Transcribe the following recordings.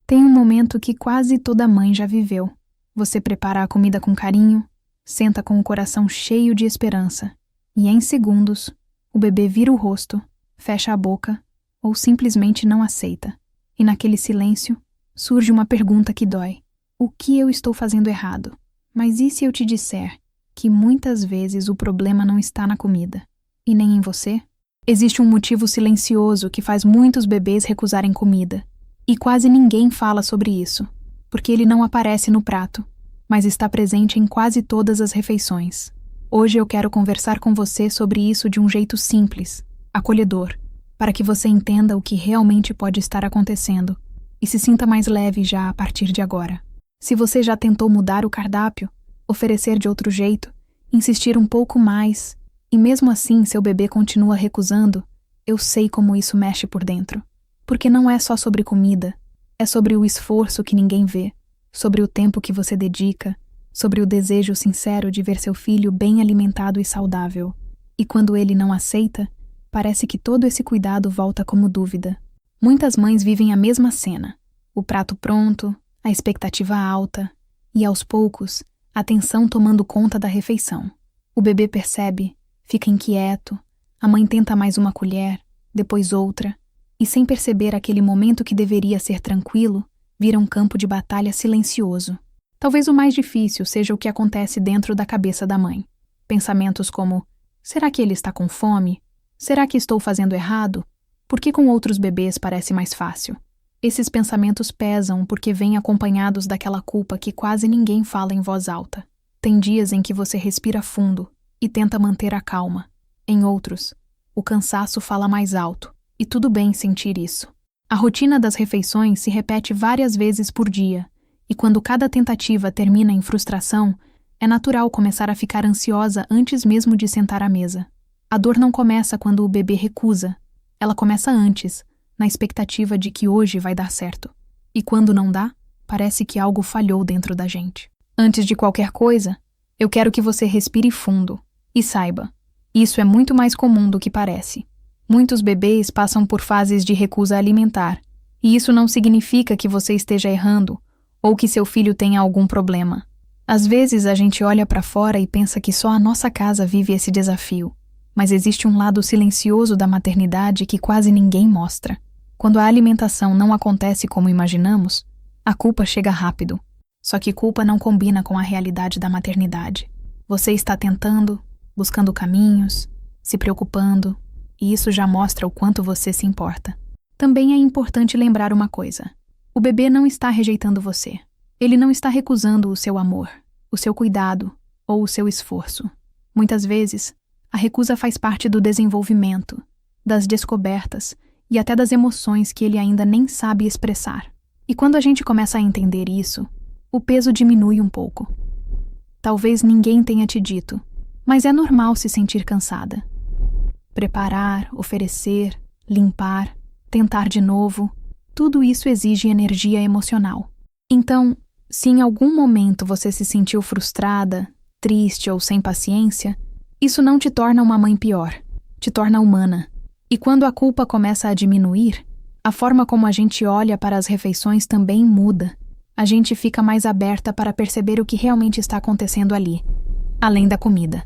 Tem um momento que quase toda mãe já viveu. Você prepara a comida com carinho, senta com o coração cheio de esperança, e em segundos, o bebê vira o rosto, fecha a boca ou simplesmente não aceita. E naquele silêncio, surge uma pergunta que dói. O que eu estou fazendo errado? Mas e se eu te disser que muitas vezes o problema não está na comida, e nem em você? Existe um motivo silencioso que faz muitos bebês recusarem comida, e quase ninguém fala sobre isso, porque ele não aparece no prato, mas está presente em quase todas as refeições. Hoje eu quero conversar com você sobre isso de um jeito simples, acolhedor, para que você entenda o que realmente pode estar acontecendo e se sinta mais leve já a partir de agora. Se você já tentou mudar o cardápio, oferecer de outro jeito, insistir um pouco mais, e mesmo assim seu bebê continua recusando, eu sei como isso mexe por dentro. Porque não é só sobre comida, é sobre o esforço que ninguém vê, sobre o tempo que você dedica, sobre o desejo sincero de ver seu filho bem alimentado e saudável. E quando ele não aceita, parece que todo esse cuidado volta como dúvida. Muitas mães vivem a mesma cena. O prato pronto, a expectativa alta, e aos poucos, a tensão tomando conta da refeição. O bebê percebe, fica inquieto, a mãe tenta mais uma colher, depois outra, e sem perceber aquele momento que deveria ser tranquilo, vira um campo de batalha silencioso. Talvez o mais difícil seja o que acontece dentro da cabeça da mãe. Pensamentos como, será que ele está com fome? Será que estou fazendo errado? Por que com outros bebês parece mais fácil? Esses pensamentos pesam porque vêm acompanhados daquela culpa que quase ninguém fala em voz alta. Tem dias em que você respira fundo e tenta manter a calma. Em outros, o cansaço fala mais alto, e tudo bem sentir isso. A rotina das refeições se repete várias vezes por dia, e quando cada tentativa termina em frustração, é natural começar a ficar ansiosa antes mesmo de sentar à mesa. A dor não começa quando o bebê recusa, ela começa antes, na expectativa de que hoje vai dar certo. E quando não dá, parece que algo falhou dentro da gente. Antes de qualquer coisa, eu quero que você respire fundo e saiba, isso é muito mais comum do que parece. Muitos bebês passam por fases de recusa alimentar, e isso não significa que você esteja errando ou que seu filho tenha algum problema. Às vezes a gente olha para fora e pensa que só a nossa casa vive esse desafio, mas existe um lado silencioso da maternidade que quase ninguém mostra. Quando a alimentação não acontece como imaginamos, a culpa chega rápido. Só que culpa não combina com a realidade da maternidade. Você está tentando, buscando caminhos, se preocupando, e isso já mostra o quanto você se importa. Também é importante lembrar uma coisa. O bebê não está rejeitando você. Ele não está recusando o seu amor, o seu cuidado ou o seu esforço. Muitas vezes, a recusa faz parte do desenvolvimento, das descobertas e até das emoções que ele ainda nem sabe expressar. E quando a gente começa a entender isso, o peso diminui um pouco. Talvez ninguém tenha te dito, mas é normal se sentir cansada. Preparar, oferecer, limpar, tentar de novo, tudo isso exige energia emocional. Então, se em algum momento você se sentiu frustrada, triste ou sem paciência, isso não te torna uma mãe pior, te torna humana. E quando a culpa começa a diminuir, a forma como a gente olha para as refeições também muda. A gente fica mais aberta para perceber o que realmente está acontecendo ali, além da comida.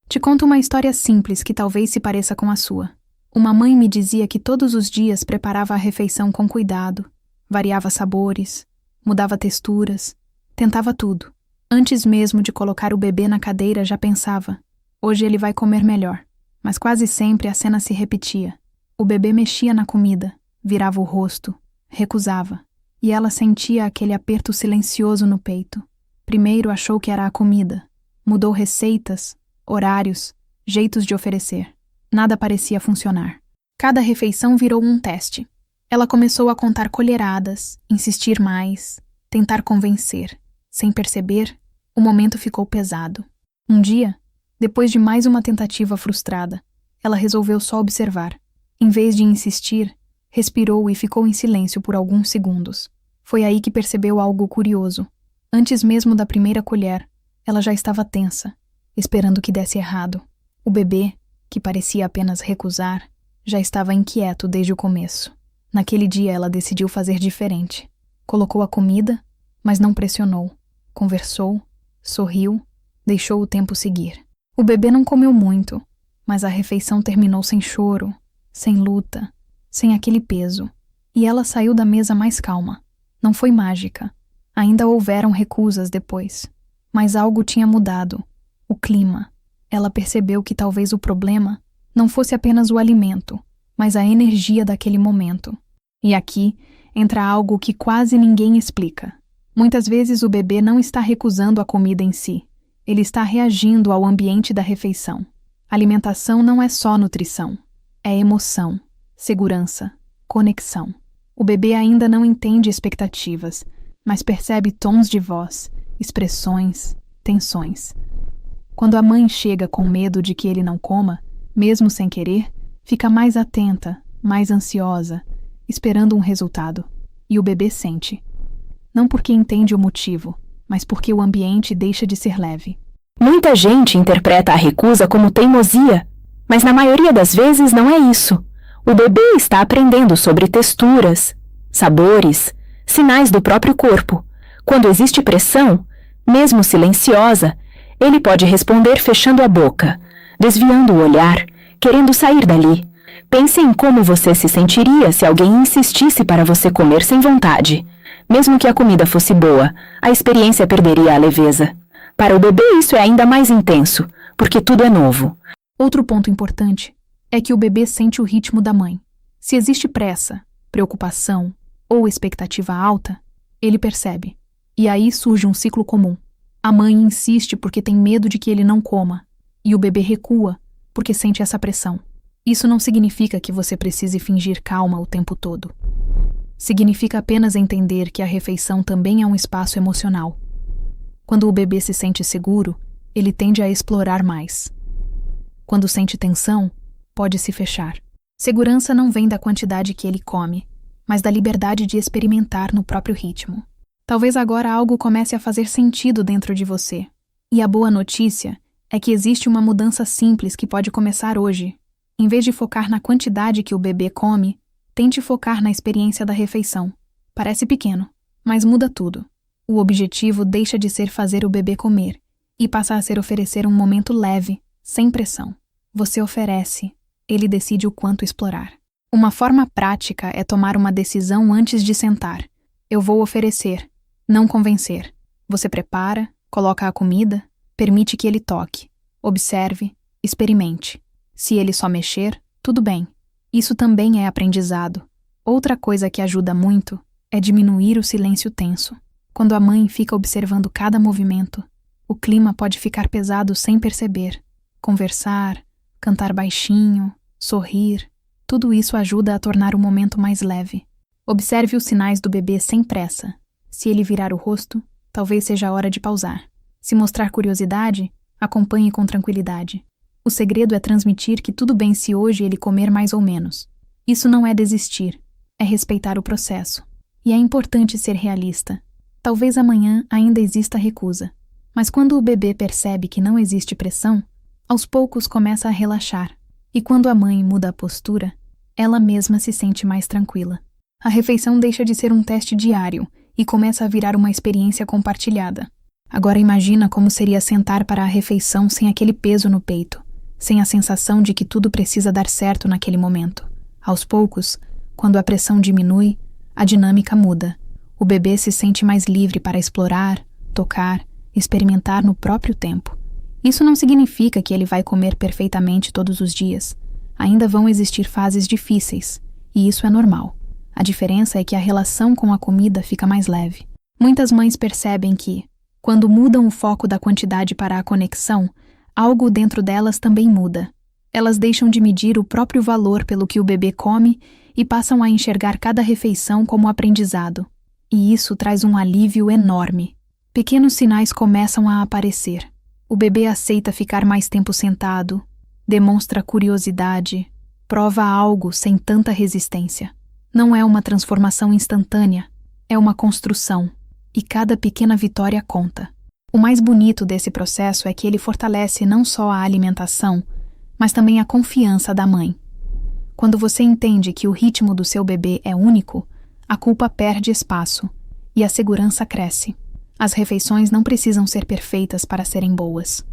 Te conto uma história simples que talvez se pareça com a sua. Uma mãe me dizia que todos os dias preparava a refeição com cuidado, variava sabores, mudava texturas, tentava tudo. Antes mesmo de colocar o bebê na cadeira já pensava, hoje ele vai comer melhor. Mas quase sempre a cena se repetia. O bebê mexia na comida, virava o rosto, recusava, e ela sentia aquele aperto silencioso no peito. Primeiro achou que era a comida, mudou receitas, horários, jeitos de oferecer. Nada parecia funcionar. Cada refeição virou um teste. Ela começou a contar colheradas, insistir mais, tentar convencer. Sem perceber, o momento ficou pesado. Um dia, depois de mais uma tentativa frustrada, ela resolveu só observar. Em vez de insistir, respirou e ficou em silêncio por alguns segundos. Foi aí que percebeu algo curioso. Antes mesmo da primeira colher, ela já estava tensa, esperando que desse errado. O bebê, que parecia apenas recusar, já estava inquieto desde o começo. Naquele dia ela decidiu fazer diferente. Colocou a comida, mas não pressionou. Conversou, sorriu, deixou o tempo seguir. O bebê não comeu muito, mas a refeição terminou sem choro, sem luta, sem aquele peso. E ela saiu da mesa mais calma. Não foi mágica. Ainda houveram recusas depois. Mas algo tinha mudado. O clima. Ela percebeu que talvez o problema não fosse apenas o alimento, mas a energia daquele momento. E aqui entra algo que quase ninguém explica. Muitas vezes o bebê não está recusando a comida em si. Ele está reagindo ao ambiente da refeição. Alimentação não é só nutrição. É emoção, segurança, conexão. O bebê ainda não entende expectativas, mas percebe tons de voz, expressões, tensões. Quando a mãe chega com medo de que ele não coma, mesmo sem querer, fica mais atenta, mais ansiosa, esperando um resultado. E o bebê sente. Não porque entende o motivo, mas porque o ambiente deixa de ser leve. Muita gente interpreta a recusa como teimosia, mas na maioria das vezes não é isso. O bebê está aprendendo sobre texturas, sabores, sinais do próprio corpo. Quando existe pressão, mesmo silenciosa, ele pode responder fechando a boca, desviando o olhar, querendo sair dali. Pense em como você se sentiria se alguém insistisse para você comer sem vontade. Mesmo que a comida fosse boa, a experiência perderia a leveza. Para o bebê isso é ainda mais intenso, porque tudo é novo. Outro ponto importante é que o bebê sente o ritmo da mãe. Se existe pressa, preocupação ou expectativa alta, ele percebe. E aí surge um ciclo comum. A mãe insiste porque tem medo de que ele não coma, e o bebê recua porque sente essa pressão. Isso não significa que você precise fingir calma o tempo todo. Significa apenas entender que a refeição também é um espaço emocional. Quando o bebê se sente seguro, ele tende a explorar mais. Quando sente tensão, pode se fechar. Segurança não vem da quantidade que ele come, mas da liberdade de experimentar no próprio ritmo. Talvez agora algo comece a fazer sentido dentro de você. E a boa notícia é que existe uma mudança simples que pode começar hoje. Em vez de focar na quantidade que o bebê come, tente focar na experiência da refeição. Parece pequeno, mas muda tudo. O objetivo deixa de ser fazer o bebê comer e passa a ser oferecer um momento leve, sem pressão. Você oferece, ele decide o quanto explorar. Uma forma prática é tomar uma decisão antes de sentar. Eu vou oferecer, não convencer. Você prepara, coloca a comida, permite que ele toque, observe, experimente. Se ele só mexer, tudo bem. Isso também é aprendizado. Outra coisa que ajuda muito é diminuir o silêncio tenso. Quando a mãe fica observando cada movimento, o clima pode ficar pesado sem perceber. Conversar, cantar baixinho, sorrir, tudo isso ajuda a tornar o momento mais leve. Observe os sinais do bebê sem pressa. Se ele virar o rosto, talvez seja a hora de pausar. Se mostrar curiosidade, acompanhe com tranquilidade. O segredo é transmitir que tudo bem se hoje ele comer mais ou menos. Isso não é desistir, é respeitar o processo. E é importante ser realista. Talvez amanhã ainda exista recusa. Mas quando o bebê percebe que não existe pressão, aos poucos começa a relaxar. E quando a mãe muda a postura, ela mesma se sente mais tranquila. A refeição deixa de ser um teste diário e começa a virar uma experiência compartilhada. Agora imagina como seria sentar para a refeição sem aquele peso no peito, sem a sensação de que tudo precisa dar certo naquele momento. Aos poucos, quando a pressão diminui, a dinâmica muda. O bebê se sente mais livre para explorar, tocar, experimentar no próprio tempo. Isso não significa que ele vai comer perfeitamente todos os dias. Ainda vão existir fases difíceis, e isso é normal. A diferença é que a relação com a comida fica mais leve. Muitas mães percebem que, quando mudam o foco da quantidade para a conexão, algo dentro delas também muda. Elas deixam de medir o próprio valor pelo que o bebê come e passam a enxergar cada refeição como aprendizado. E isso traz um alívio enorme. Pequenos sinais começam a aparecer. O bebê aceita ficar mais tempo sentado, demonstra curiosidade, prova algo sem tanta resistência. Não é uma transformação instantânea, é uma construção, e cada pequena vitória conta. O mais bonito desse processo é que ele fortalece não só a alimentação, mas também a confiança da mãe. Quando você entende que o ritmo do seu bebê é único, a culpa perde espaço, E a segurança cresce. As refeições não precisam ser perfeitas para serem boas.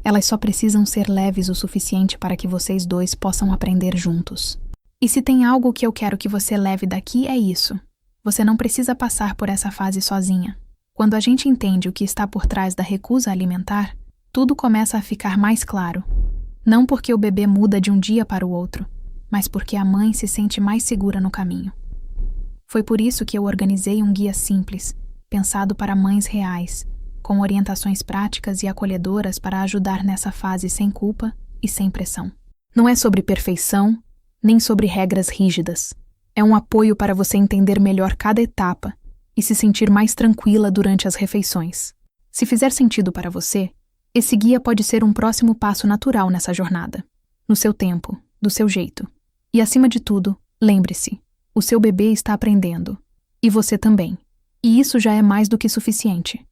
Elas só precisam ser leves o suficiente para que vocês dois possam aprender juntos. E se tem algo que eu quero que você leve daqui é isso. Você não precisa passar por essa fase sozinha. Quando a gente entende o que está por trás da recusa alimentar, tudo começa a ficar mais claro. Não porque o bebê muda de um dia para o outro, mas porque a mãe se sente mais segura no caminho. Foi por isso que eu organizei um guia simples, pensado para mães reais, com orientações práticas e acolhedoras para ajudar nessa fase sem culpa e sem pressão. Não é sobre perfeição, nem sobre regras rígidas. É um apoio para você entender melhor cada etapa e se sentir mais tranquila durante as refeições. Se fizer sentido para você, esse guia pode ser um próximo passo natural nessa jornada. No seu tempo, do seu jeito. E acima de tudo, lembre-se, o seu bebê está aprendendo. E você também. E isso já é mais do que suficiente.